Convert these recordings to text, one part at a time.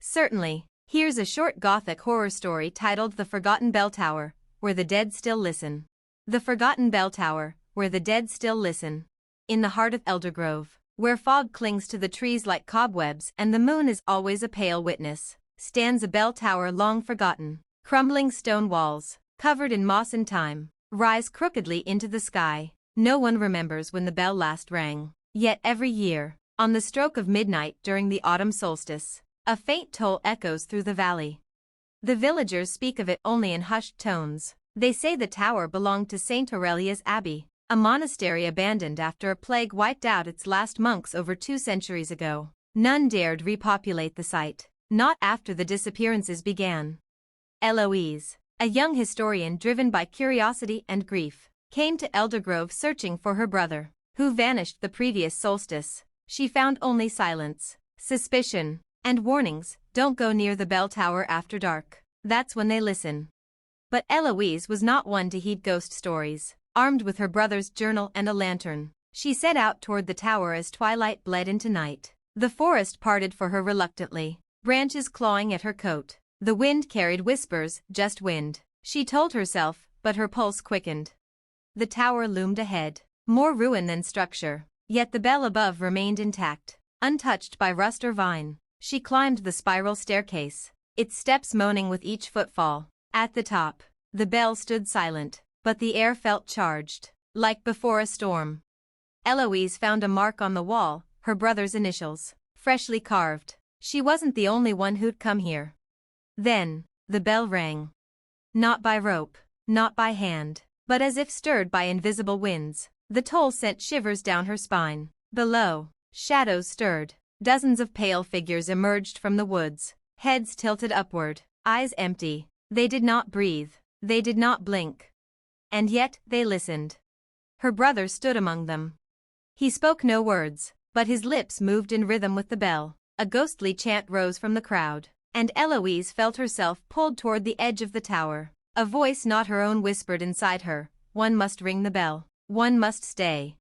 Certainly. Here's a short Gothic horror story titled The Forgotten Bell Tower, Where the Dead Still Listen. The Forgotten Bell Tower, Where the Dead Still Listen. In the heart of Eldergrove, where fog clings to the trees like cobwebs and the moon is always a pale witness, stands a bell tower long forgotten. Crumbling stone walls, covered in moss and time, rise crookedly into the sky. No one remembers when the bell last rang. Yet every year, on the stroke of midnight during the autumn solstice, a faint toll echoes through the valley. The villagers speak of it only in hushed tones. They say the tower belonged to St. Aurelia's Abbey, a monastery abandoned after a plague wiped out its last monks over 2 centuries ago. None dared repopulate the site, not after the disappearances began. Eloise, a young historian driven by curiosity and grief, came to Eldergrove searching for her brother, who vanished the previous solstice. She found only silence, suspicion, and warnings: don't go near the bell tower after dark. That's when they listen. But Eloise was not one to heed ghost stories. Armed with her brother's journal and a lantern, she set out toward the tower as twilight bled into night. The forest parted for her reluctantly, branches clawing at her coat. The wind carried whispers, just wind, she told herself, but her pulse quickened. The tower loomed ahead, more ruin than structure, yet the bell above remained intact, untouched by rust or vine. She climbed the spiral staircase, its steps moaning with each footfall. At the top, the bell stood silent, but the air felt charged, like before a storm. Eloise found a mark on the wall, her brother's initials, freshly carved. She wasn't the only one who'd come here. Then, the bell rang. Not by rope, not by hand, but as if stirred by invisible winds. The toll sent shivers down her spine. Below, shadows stirred. Dozens of pale figures emerged from the woods, heads tilted upward, eyes empty. They did not breathe, they did not blink. And yet, they listened. Her brother stood among them. He spoke no words, but his lips moved in rhythm with the bell. A ghostly chant rose from the crowd, and Eloise felt herself pulled toward the edge of the tower. A voice not her own whispered inside her: one must ring the bell, one must stay.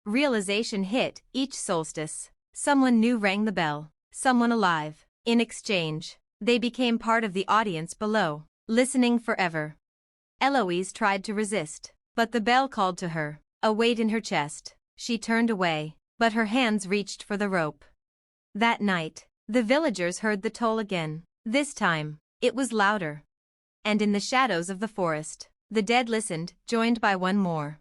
Realization hit. Each solstice, someone new rang the bell, someone alive. In exchange, they became part of the audience below, listening forever. Eloise tried to resist, but the bell called to her, a weight in her chest. She turned away, but her hands reached for the rope. That night, the villagers heard the toll again. This time, it was louder. And in the shadows of the forest, the dead listened, joined by one more.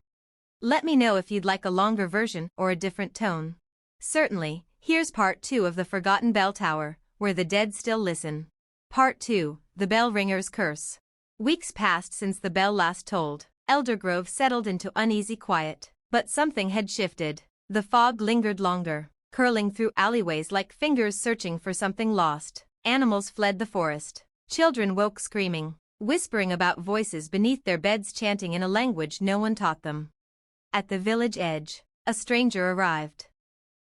Let me know if you'd like a longer version or a different tone. Certainly. Here's part 2 of The Forgotten Bell Tower, Where the Dead Still Listen. Part 2, The Bell Ringer's Curse. Weeks passed since the bell last tolled. Eldergrove settled into uneasy quiet, but something had shifted. The fog lingered longer, curling through alleyways like fingers searching for something lost. Animals fled the forest. Children woke screaming, whispering about voices beneath their beds, chanting in a language no one taught them. At the village edge, a stranger arrived.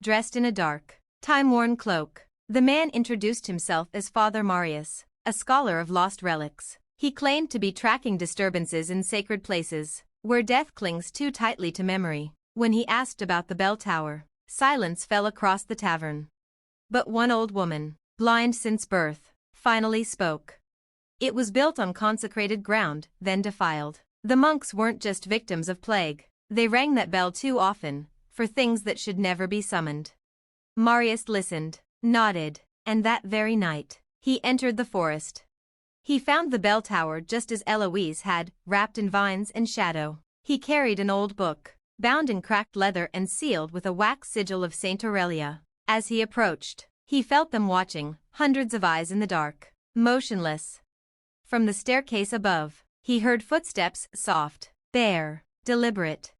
Dressed in a dark, time-worn cloak, the man introduced himself as Father Marius, a scholar of lost relics. He claimed to be tracking disturbances in sacred places, where death clings too tightly to memory. When he asked about the bell tower, silence fell across the tavern. But one old woman, blind since birth, finally spoke. It was built on consecrated ground, then defiled. The monks weren't just victims of plague. They rang that bell too often, for things that should never be summoned. Marius listened, nodded, and that very night, he entered the forest. He found the bell tower just as Eloise had, wrapped in vines and shadow. He carried an old book, bound in cracked leather and sealed with a wax sigil of Saint Aurelia. As he approached, he felt them watching, hundreds of eyes in the dark, motionless. From the staircase above, he heard footsteps, soft, bare, deliberate.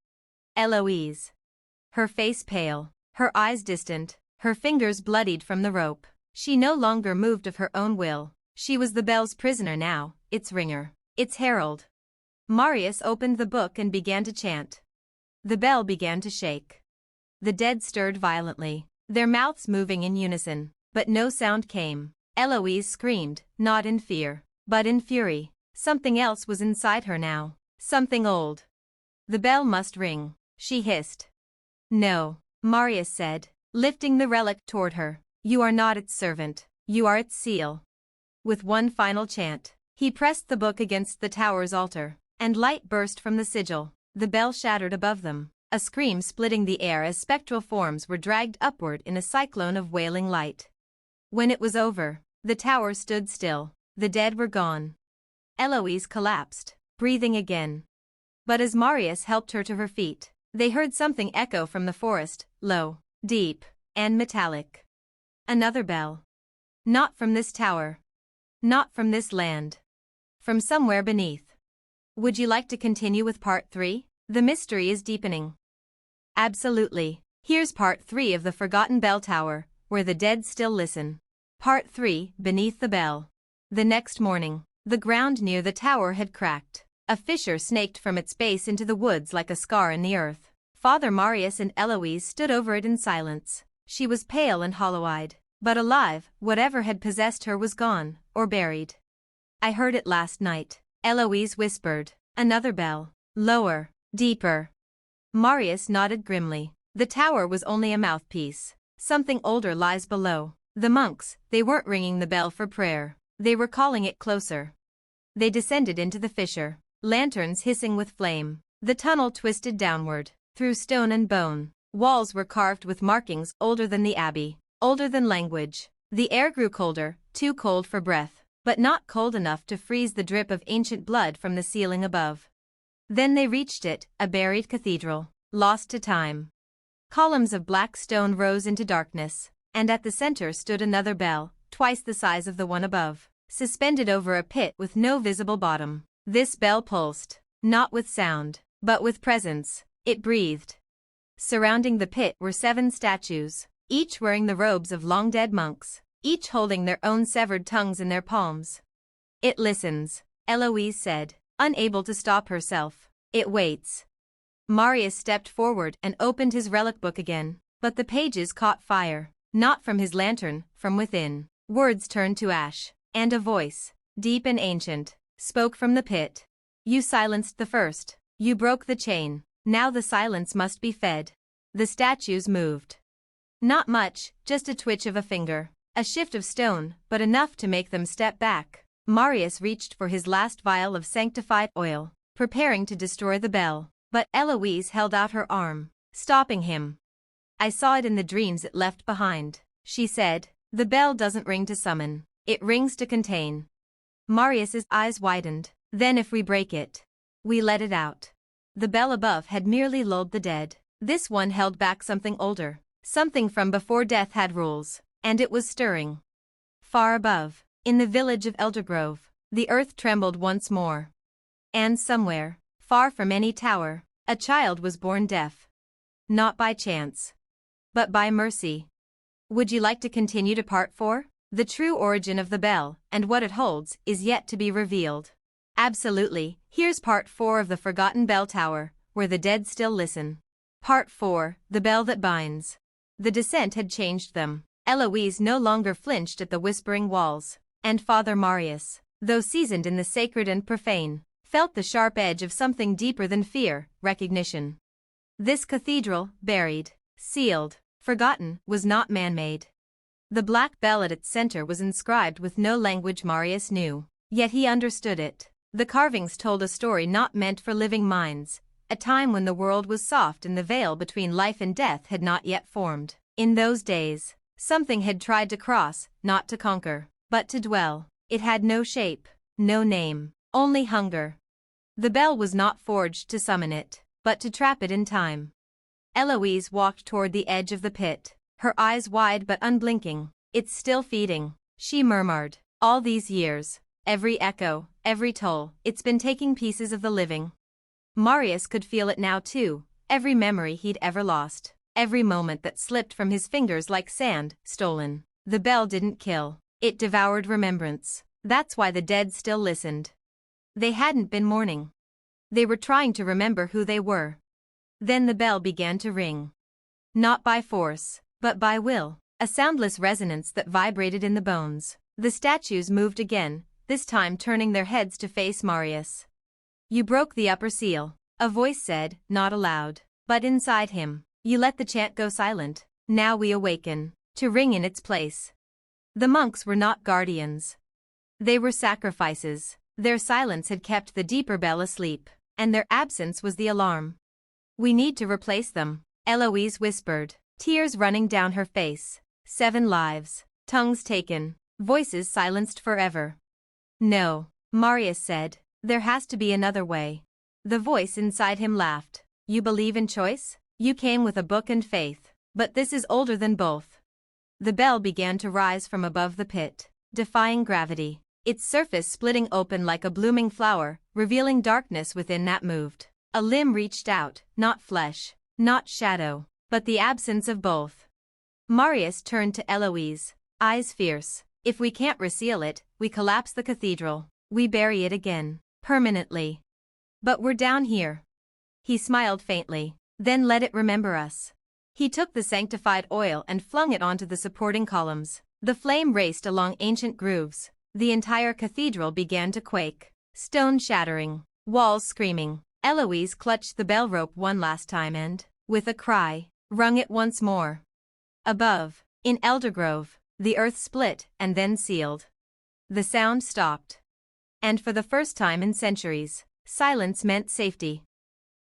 Eloise. Her face pale, her eyes distant, her fingers bloodied from the rope. She no longer moved of her own will. She was the bell's prisoner now, its ringer, its herald. Marius opened the book and began to chant. The bell began to shake. The dead stirred violently, their mouths moving in unison, but no sound came. Eloise screamed, not in fear, but in fury. Something else was inside her now, something old. The bell must ring, she hissed. No, Marius said, lifting the relic toward her. You are not its servant. You are its seal. With one final chant, he pressed the book against the tower's altar, and light burst from the sigil. The bell shattered above them, a scream splitting the air as spectral forms were dragged upward in a cyclone of wailing light. When it was over, the tower stood still. The dead were gone. Eloise collapsed, breathing again. But as Marius helped her to her feet, they heard something echo from the forest, low, deep, and metallic. Another bell. Not from this tower. Not from this land. From somewhere beneath. Would you like to continue with part 3? The mystery is deepening. Absolutely. Here's part 3 of The Forgotten Bell Tower, where the dead still listen. Part 3, Beneath the Bell. The next morning, the ground near the tower had cracked. A fissure snaked from its base into the woods like a scar in the earth. Father Marius and Eloise stood over it in silence. She was pale and hollow-eyed, but alive. Whatever had possessed her was gone, or buried. I heard it last night, Eloise whispered. Another bell. Lower, deeper. Marius nodded grimly. The tower was only a mouthpiece. Something older lies below. The monks, they weren't ringing the bell for prayer. They were calling it closer. They descended into the fissure, lanterns hissing with flame. The tunnel twisted downward, through stone and bone. Walls were carved with markings older than the abbey, older than language. The air grew colder, too cold for breath, but not cold enough to freeze the drip of ancient blood from the ceiling above. Then they reached it, a buried cathedral, lost to time. Columns of black stone rose into darkness, and at the center stood another bell, twice the size of the one above, suspended over a pit with no visible bottom. This bell pulsed, not with sound, but with presence. It breathed. Surrounding the pit were 7 statues, each wearing the robes of long-dead monks, each holding their own severed tongues in their palms. It listens, Eloise said, unable to stop herself. It waits. Marius stepped forward and opened his relic book again, but the pages caught fire, not from his lantern, from within. Words turned to ash, and a voice, deep and ancient, spoke from the pit. You silenced the first. You broke the chain. Now the silence must be fed. The statues moved. Not much, just a twitch of a finger, a shift of stone, but enough to make them step back. Marius reached for his last vial of sanctified oil, preparing to destroy the bell, but Eloise held out her arm, stopping him. I saw it in the dreams it left behind, she said. The bell doesn't ring to summon, it rings to contain. Marius's eyes widened. Then if we break it, we let it out. The bell above had merely lulled the dead. This one held back something older, something from before death had rules, and it was stirring. Far above, in the village of Eldergrove, the earth trembled once more. And somewhere, far from any tower, a child was born deaf. Not by chance, but by mercy. Would you like to continue to part 4? The true origin of the bell, and what it holds, is yet to be revealed. Absolutely. Here's part 4 of The Forgotten Bell Tower, where the dead still listen. Part 4, The Bell That Binds. The descent had changed them. Eloise no longer flinched at the whispering walls, and Father Marius, though seasoned in the sacred and profane, felt the sharp edge of something deeper than fear, recognition. This cathedral, buried, sealed, forgotten, was not man-made. The black bell at its center was inscribed with no language Marius knew, yet he understood it. The carvings told a story not meant for living minds, a time when the world was soft and the veil between life and death had not yet formed. In those days, something had tried to cross, not to conquer, but to dwell. It had no shape, no name, only hunger. The bell was not forged to summon it, but to trap it in time. Eloise walked toward the edge of the pit, her eyes wide but unblinking. It's still feeding, she murmured. All these years, every echo, every toll, it's been taking pieces of the living. Marius could feel it now too, every memory he'd ever lost, every moment that slipped from his fingers like sand, stolen. The bell didn't kill, it devoured remembrance. That's why the dead still listened. They hadn't been mourning. They were trying to remember who they were. Then the bell began to ring. Not by force, but by will, a soundless resonance that vibrated in the bones. The statues moved again, this time turning their heads to face Marius. You broke the upper seal, a voice said, not aloud, but inside him. You let the chant go silent. Now we awaken, to ring in its place. The monks were not guardians. They were sacrifices. Their silence had kept the deeper bell asleep, and their absence was the alarm. "We need to replace them," Eloise whispered, tears running down her face. 7 lives, tongues taken, voices silenced forever. "No," Marius said, "there has to be another way." The voice inside him laughed. "You believe in choice? You came with a book and faith, but this is older than both." The bell began to rise from above the pit, defying gravity, its surface splitting open like a blooming flower, revealing darkness within that moved. A limb reached out, not flesh, not shadow, but the absence of both. Marius turned to Eloise, eyes fierce. "If we can't reseal it, we collapse the cathedral. We bury it again, permanently. But we're down here." He smiled faintly. "Then let it remember us." He took the sanctified oil and flung it onto the supporting columns. The flame raced along ancient grooves. The entire cathedral began to quake, stone shattering, walls screaming. Eloise clutched the bell rope one last time and, with a cry, rung it once more. Above, in Eldergrove, the earth split and then sealed. The sound stopped. And for the first time in centuries, silence meant safety.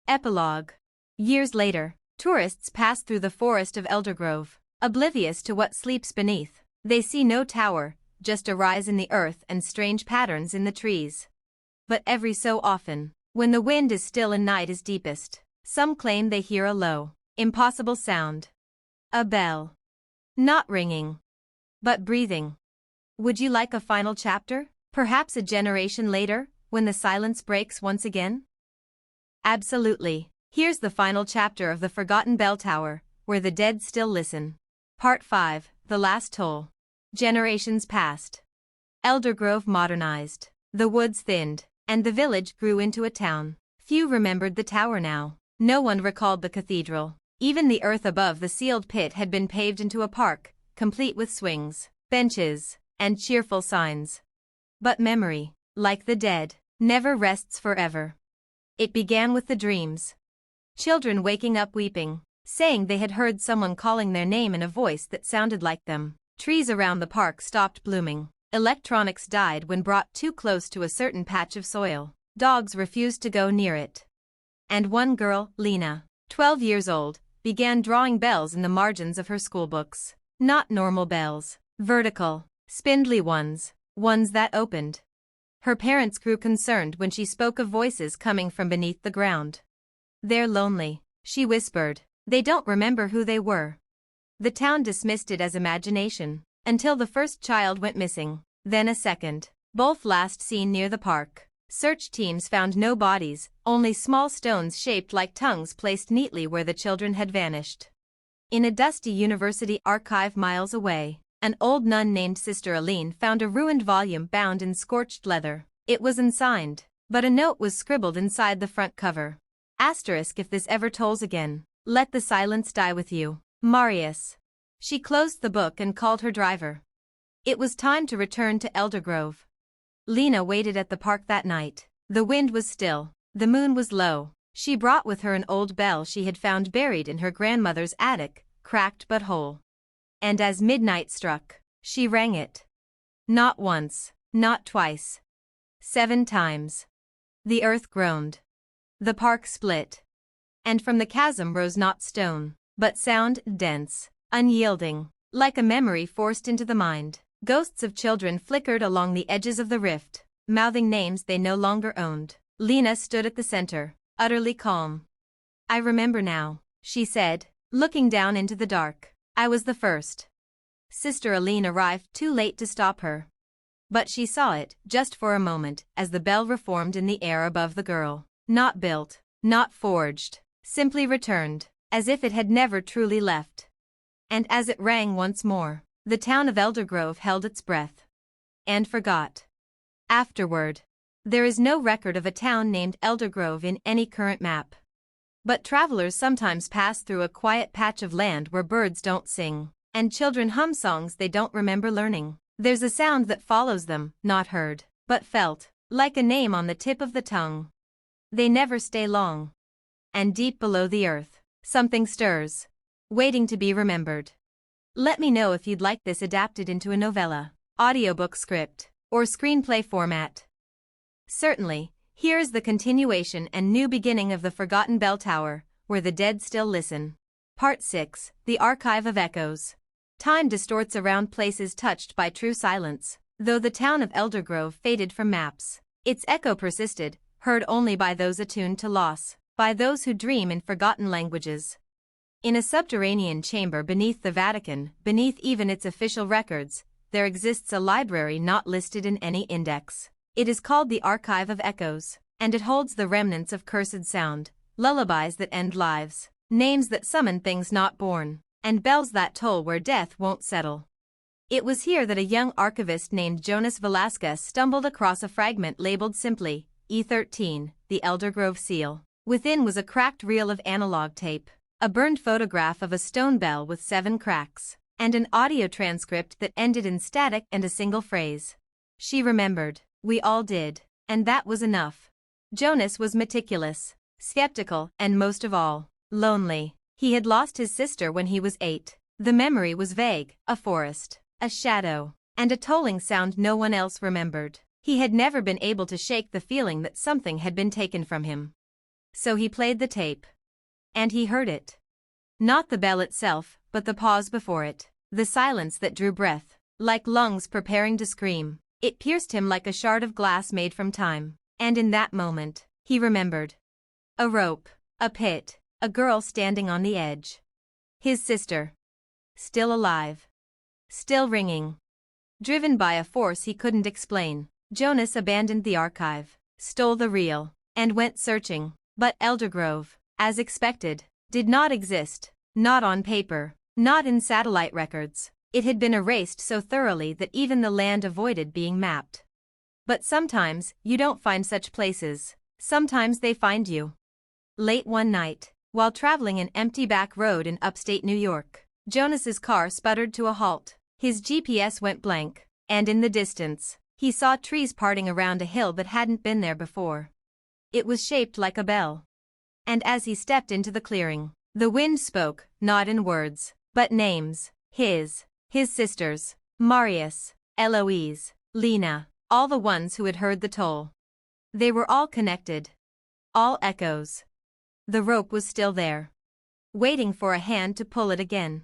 Epilogue. Years later, tourists pass through the forest of Eldergrove, oblivious to what sleeps beneath. They see no tower, just a rise in the earth and strange patterns in the trees. But every so often, when the wind is still and night is deepest, some claim they hear a low, impossible sound. A bell. Not ringing, but breathing. Would you like a final chapter? Perhaps a generation later, when the silence breaks once again? Absolutely. Here's the final chapter of The Forgotten Bell Tower, Where the Dead Still Listen. Part 5, The Last Toll. Generations passed. Eldergrove modernized. The woods thinned, and the village grew into a town. Few remembered the tower now. No one recalled the cathedral. Even the earth above the sealed pit had been paved into a park, complete with swings, benches, and cheerful signs. But memory, like the dead, never rests forever. It began with the dreams. Children waking up weeping, saying they had heard someone calling their name in a voice that sounded like them. Trees around the park stopped blooming. Electronics died when brought too close to a certain patch of soil. Dogs refused to go near it. And one girl, Lena, 12 years old, began drawing bells in the margins of her schoolbooks. Not normal bells, vertical, spindly ones that opened. Her parents grew concerned when she spoke of voices coming from beneath the ground. "They're lonely," she whispered. "They don't remember who they were." The town dismissed it as imagination, until the first child went missing, then a second, both last seen near the park. Search teams found no bodies, only small stones shaped like tongues placed neatly where the children had vanished. In a dusty university archive miles away, an old nun named Sister Aline found a ruined volume bound in scorched leather. It was unsigned, but a note was scribbled inside the front cover. Asterisk: if this ever tolls again, let the silence die with you. Marius. She closed the book and called her driver. It was time to return to Eldergrove. Lena waited at the park that night. The wind was still, the moon was low. She brought with her an old bell she had found buried in her grandmother's attic, cracked but whole. And as midnight struck, she rang it. Not once, not twice. 7 times. The earth groaned. The park split. And from the chasm rose not stone, but sound, dense, unyielding, like a memory forced into the mind. Ghosts of children flickered along the edges of the rift, mouthing names they no longer owned. Lena stood at the center, utterly calm. "I remember now," she said, looking down into the dark. "I was the first." Sister Aline arrived too late to stop her. But she saw it, just for a moment, as the bell reformed in the air above the girl. Not built, not forged, simply returned, as if it had never truly left. And as it rang once more, the town of Eldergrove held its breath. And forgot. Afterward, there is no record of a town named Eldergrove in any current map. But travelers sometimes pass through a quiet patch of land where birds don't sing, and children hum songs they don't remember learning. There's a sound that follows them, not heard, but felt, like a name on the tip of the tongue. They never stay long. And deep below the earth, something stirs, waiting to be remembered. Let me know if you'd like this adapted into a novella, audiobook script, or screenplay format. Certainly, here is the continuation and new beginning of The Forgotten Bell Tower, Where the Dead Still Listen. Part 6, The Archive of Echoes. Time distorts around places touched by true silence. Though the town of Eldergrove faded from maps, its echo persisted, heard only by those attuned to loss, by those who dream in forgotten languages. In a subterranean chamber beneath the Vatican, beneath even its official records, there exists a library not listed in any index. It is called the Archive of Echoes, and it holds the remnants of cursed sound, lullabies that end lives, names that summon things not born, and bells that toll where death won't settle. It was here that a young archivist named Jonas Velasquez stumbled across a fragment labeled simply, E13, the Eldergrove seal. Within was a cracked reel of analog tape, a burned photograph of a stone bell with 7 cracks, and an audio transcript that ended in static and a single phrase. She remembered. We all did. And that was enough. Jonas was meticulous, skeptical, and most of all, lonely. He had lost his sister when he was 8. The memory was vague, a forest, a shadow, and a tolling sound no one else remembered. He had never been able to shake the feeling that something had been taken from him. So he played the tape. And he heard it. Not the bell itself, but the pause before it, the silence that drew breath, like lungs preparing to scream. It pierced him like a shard of glass made from time, and in that moment, he remembered. A rope, a pit, a girl standing on the edge. His sister. Still alive. Still ringing. Driven by a force he couldn't explain, Jonas abandoned the archive, stole the reel, and went searching. But Eldergrove, as expected, did not exist, not on paper, not in satellite records. It had been erased so thoroughly that even the land avoided being mapped. But sometimes, you don't find such places. Sometimes they find you. Late one night, while traveling an empty back road in upstate New York, Jonas's car sputtered to a halt. His GPS went blank, and in the distance, he saw trees parting around a hill that hadn't been there before. It was shaped like a bell. And as he stepped into the clearing, the wind spoke, not in words, but names. His sisters, Marius, Eloise, Lena, all the ones who had heard the toll. They were all connected. All echoes. The rope was still there, waiting for a hand to pull it again.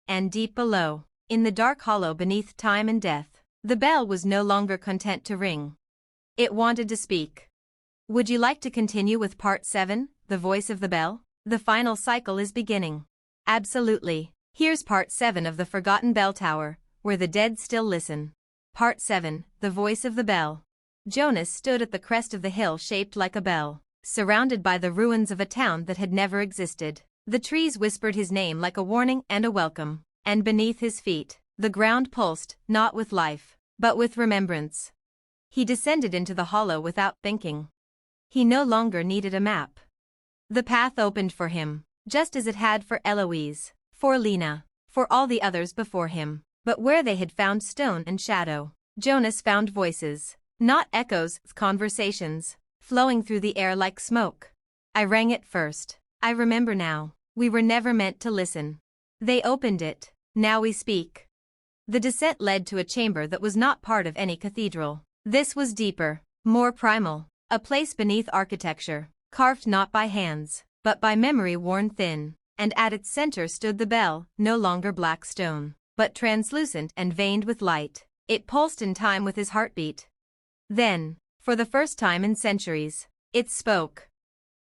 And deep below, in the dark hollow beneath time and death, the bell was no longer content to ring. It wanted to speak. Would you like to continue with Part 7, The Voice of the Bell? The final cycle is beginning. Absolutely. Here's Part 7 of The Forgotten Bell Tower, Where the Dead Still Listen. Part 7, The Voice of the Bell. Jonas stood at the crest of the hill shaped like a bell, surrounded by the ruins of a town that had never existed. The trees whispered his name like a warning and a welcome, and beneath his feet, the ground pulsed, not with life, but with remembrance. He descended into the hollow without thinking. He no longer needed a map. The path opened for him, just as it had for Eloise, for Lena, for all the others before him. But where they had found stone and shadow, Jonas found voices, not echoes, conversations, flowing through the air like smoke. I rang it first. I remember now. We were never meant to listen. They opened it. Now we speak. The descent led to a chamber that was not part of any cathedral. This was deeper, more primal, a place beneath architecture, carved not by hands, but by memory worn thin. And at its center stood the bell, no longer black stone, but translucent and veined with light. It pulsed in time with his heartbeat. Then, for the first time in centuries, it spoke.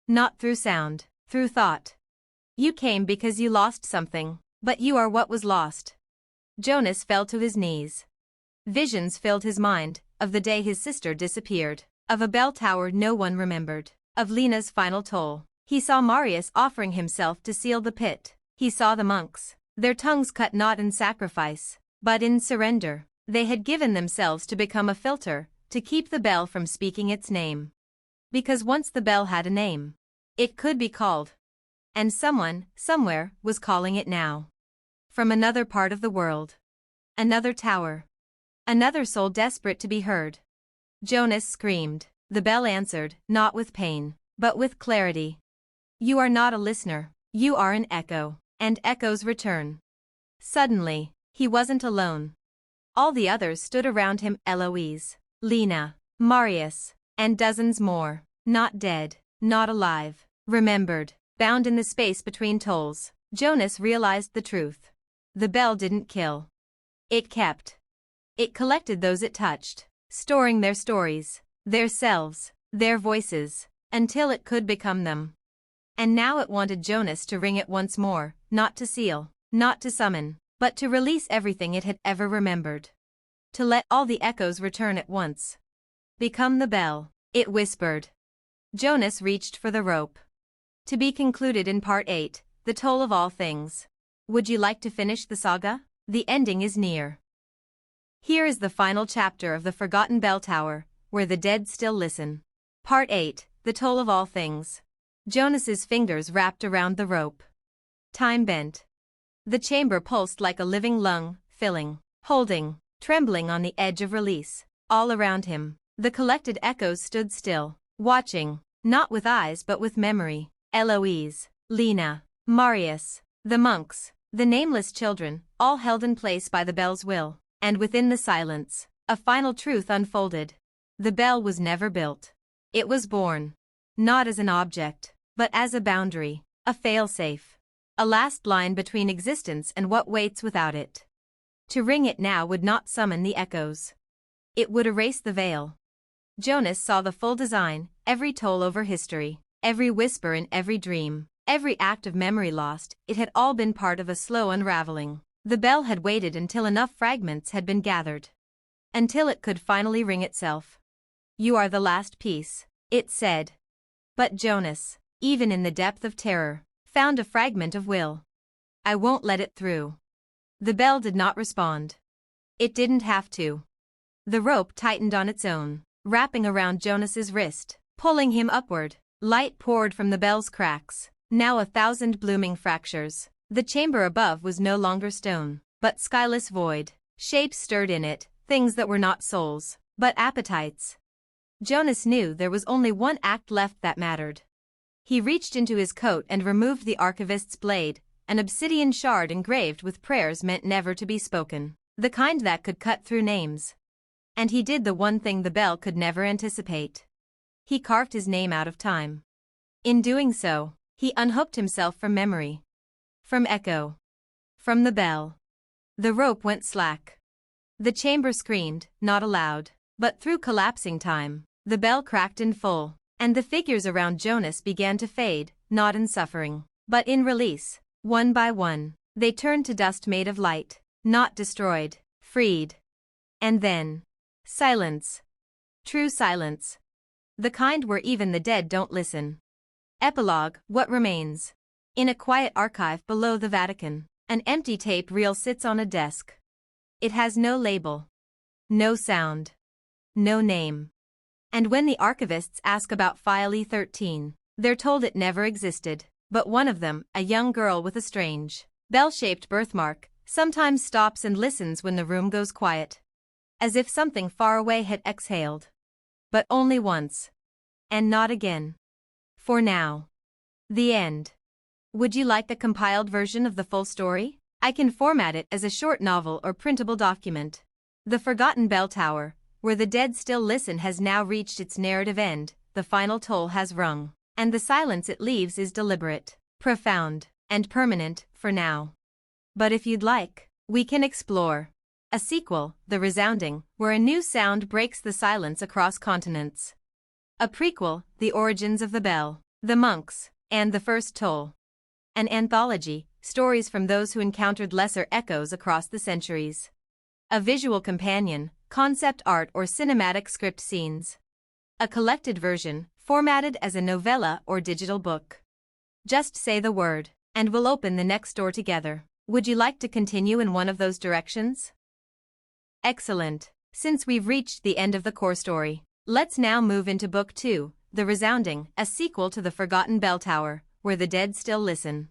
Not through sound, through thought. You came because you lost something, but you are what was lost. Jonas fell to his knees. Visions filled his mind, of the day his sister disappeared, of a bell tower no one remembered, of Lena's final toll. He saw Marius offering himself to seal the pit. He saw the monks, their tongues cut not in sacrifice, but in surrender. They had given themselves to become a filter, to keep the bell from speaking its name. Because once the bell had a name, it could be called. And someone, somewhere, was calling it now. From another part of the world. Another tower. Another soul desperate to be heard. Jonas screamed. The bell answered, not with pain, but with clarity. You are not a listener, you are an echo, and echoes return. Suddenly, he wasn't alone. All the others stood around him: Eloise, Lena, Marius, and dozens more. Not dead, not alive, remembered, bound in the space between tolls. Jonas realized the truth. The bell didn't kill. It kept. It collected those it touched, storing their stories, their selves, their voices, until it could become them. And now it wanted Jonas to ring it once more, not to seal, not to summon, but to release everything it had ever remembered. To let all the echoes return at once. Become the bell, it whispered. Jonas reached for the rope. To be concluded in Part 8, The Toll of All Things. Would you like to finish the saga? The ending is near. Here is the final chapter of The Forgotten Bell Tower, where the dead still listen. Part 8, The Toll of All Things. Jonas's fingers wrapped around the rope. Time bent. The chamber pulsed like a living lung, filling, holding, trembling on the edge of release. All around him, the collected echoes stood still, watching, not with eyes but with memory. Eloise, Lena, Marius, the monks, the nameless children, all held in place by the bell's will. And within the silence, a final truth unfolded. The bell was never built. It was born. Not as an object, but as a boundary, a failsafe. A last line between existence and what waits without it. To ring it now would not summon the echoes. It would erase the veil. Jonas saw the full design, every toll over history, every whisper in every dream, every act of memory lost. It had all been part of a slow unraveling. The bell had waited until enough fragments had been gathered. Until it could finally ring itself. You are the last piece, it said. But Jonas, even in the depth of terror, found a fragment of will. I won't let it through. The bell did not respond. It didn't have to. The rope tightened on its own, wrapping around Jonas's wrist, pulling him upward. Light poured from the bell's cracks, now 1,000 blooming fractures. The chamber above was no longer stone, but skyless void. Shapes stirred in it, things that were not souls, but appetites. Jonas knew there was only one act left that mattered. He reached into his coat and removed the archivist's blade, an obsidian shard engraved with prayers meant never to be spoken, the kind that could cut through names. And he did the one thing the bell could never anticipate. He carved his name out of time. In doing so, he unhooked himself from memory. From echo. From the bell. The rope went slack. The chamber screamed, not aloud, but through collapsing time. The bell cracked in full, and the figures around Jonas began to fade, not in suffering, but in release. One by one, they turned to dust made of light, not destroyed, freed. And then, silence. True silence. The kind where even the dead don't listen. Epilogue, what remains? In a quiet archive below the Vatican, an empty tape reel sits on a desk. It has no label. No sound. No name. And when the archivists ask about File E13, they're told it never existed. But one of them, a young girl with a strange, bell-shaped birthmark, sometimes stops and listens when the room goes quiet. As if something far away had exhaled. But only once. And not again. For now. The end. Would you like the compiled version of the full story? I can format it as a short novel or printable document. The Forgotten Bell Tower, where the dead still listen, has now reached its narrative end. The final toll has rung, and the silence it leaves is deliberate, profound, and permanent, for now. But if you'd like, we can explore a sequel, The Resounding, where a new sound breaks the silence across continents. A prequel, The Origins of the Bell, The Monks, and The First Toll. An anthology, stories from those who encountered lesser echoes across the centuries. A visual companion, concept art or cinematic script scenes. A collected version, formatted as a novella or digital book. Just say the word, and we'll open the next door together. Would you like to continue in one of those directions? Excellent. Since we've reached the end of the core story, let's now move into Book 2, The Resounding, a sequel to The Forgotten Bell Tower, where the dead still listen.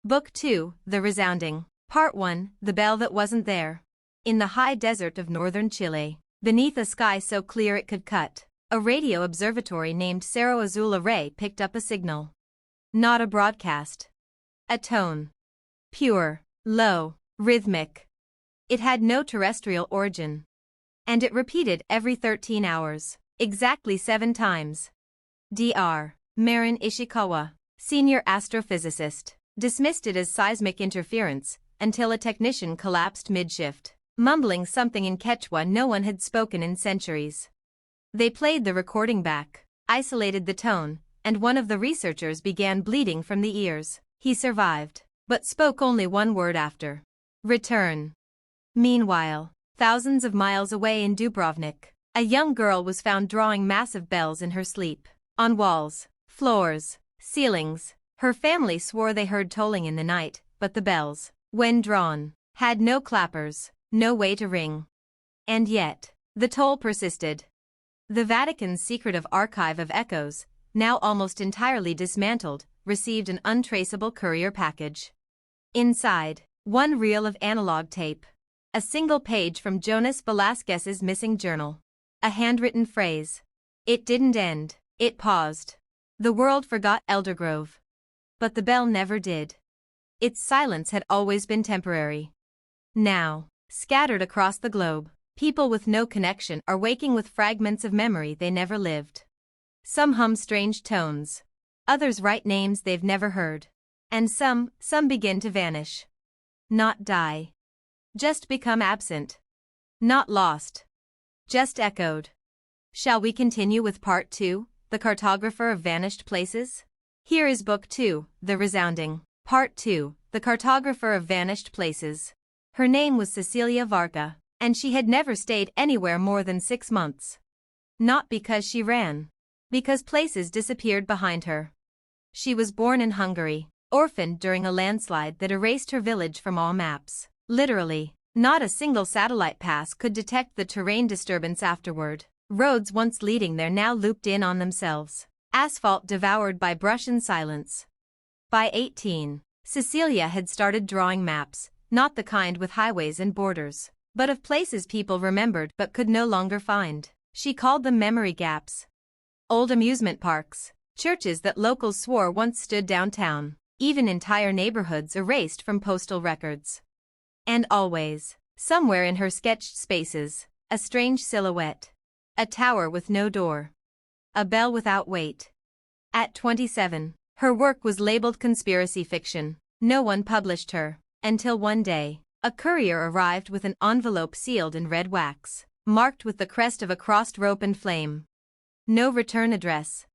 Book 2, The Resounding. Part 1, The Bell That Wasn't There. In the high desert of northern Chile, beneath a sky so clear it could cut, a radio observatory named Cerro Azul Array picked up a signal. Not a broadcast. A tone. Pure, low, rhythmic. It had no terrestrial origin. And it repeated every 13 hours, exactly 7 times. Dr. Marin Ishikawa, senior astrophysicist, dismissed it as seismic interference until a technician collapsed mid-shift, mumbling something in Quechua no one had spoken in centuries. They played the recording back, isolated the tone, and one of the researchers began bleeding from the ears. He survived, but spoke only one word after. Return. Meanwhile, thousands of miles away in Dubrovnik, a young girl was found drawing massive bells in her sleep. On walls, floors, ceilings. Her family swore they heard tolling in the night, but the bells, when drawn, had no clappers, no way to ring. And yet, the toll persisted. The Vatican's secretive archive of echoes, now almost entirely dismantled, received an untraceable courier package. Inside, one reel of analog tape. A single page from Jonas Velasquez's missing journal. A handwritten phrase. It didn't end, it paused. The world forgot Eldergrove. But the bell never did. Its silence had always been temporary. Now, scattered across the globe, people with no connection are waking with fragments of memory they never lived. Some hum strange tones. Others write names they've never heard. And some begin to vanish. Not die. Just become absent. Not lost. Just echoed. Shall we continue with Part 2, The Cartographer of Vanished Places? Here is Book 2, The Resounding. Part 2, The Cartographer of Vanished Places. Her name was Cecilia Varga, and she had never stayed anywhere more than 6 months. Not because she ran. Because places disappeared behind her. She was born in Hungary, orphaned during a landslide that erased her village from all maps. Literally, not a single satellite pass could detect the terrain disturbance afterward. Roads once leading there now looped in on themselves. Asphalt devoured by brush and silence. By 18, Cecilia had started drawing maps, not the kind with highways and borders, but of places people remembered but could no longer find. She called them memory gaps. Old amusement parks, churches that locals swore once stood downtown, even entire neighborhoods erased from postal records. And always, somewhere in her sketched spaces, a strange silhouette. A tower with no door. A bell without weight. At 27, her work was labeled conspiracy fiction. No one published her, until one day, a courier arrived with an envelope sealed in red wax, marked with the crest of a crossed rope and flame. No return address.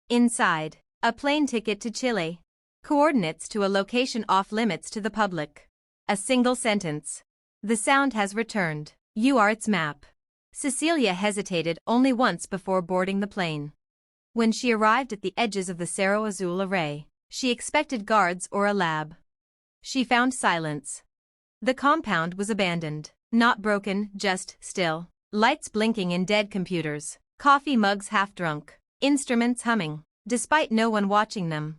Inside, a plane ticket to Chile. Coordinates to a location off limits to the public. A single sentence. The sound has returned. You are its map. Cecilia hesitated only once before boarding the plane. When she arrived at the edges of the Cerro Azul array, she expected guards or a lab. She found silence. The compound was abandoned. Not broken, just still. Lights blinking in dead computers. Coffee mugs half drunk. Instruments humming, despite no one watching them.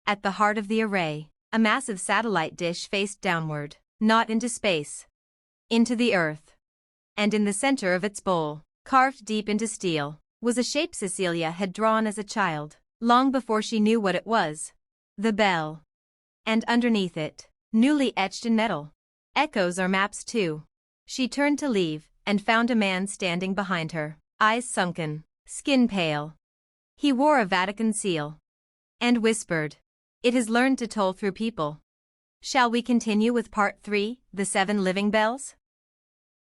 At the heart of the array, a massive satellite dish faced downward, not into space. Into the earth. And in the center of its bowl, carved deep into steel, was a shape Cecilia had drawn as a child, long before she knew what it was. The bell. And underneath it, newly etched in metal. Echoes are maps too. She turned to leave, and found a man standing behind her, eyes sunken, skin pale. He wore a Vatican seal. And whispered, "It has learned to toll through people." Shall we continue with Part 3, The 7 Living Bells?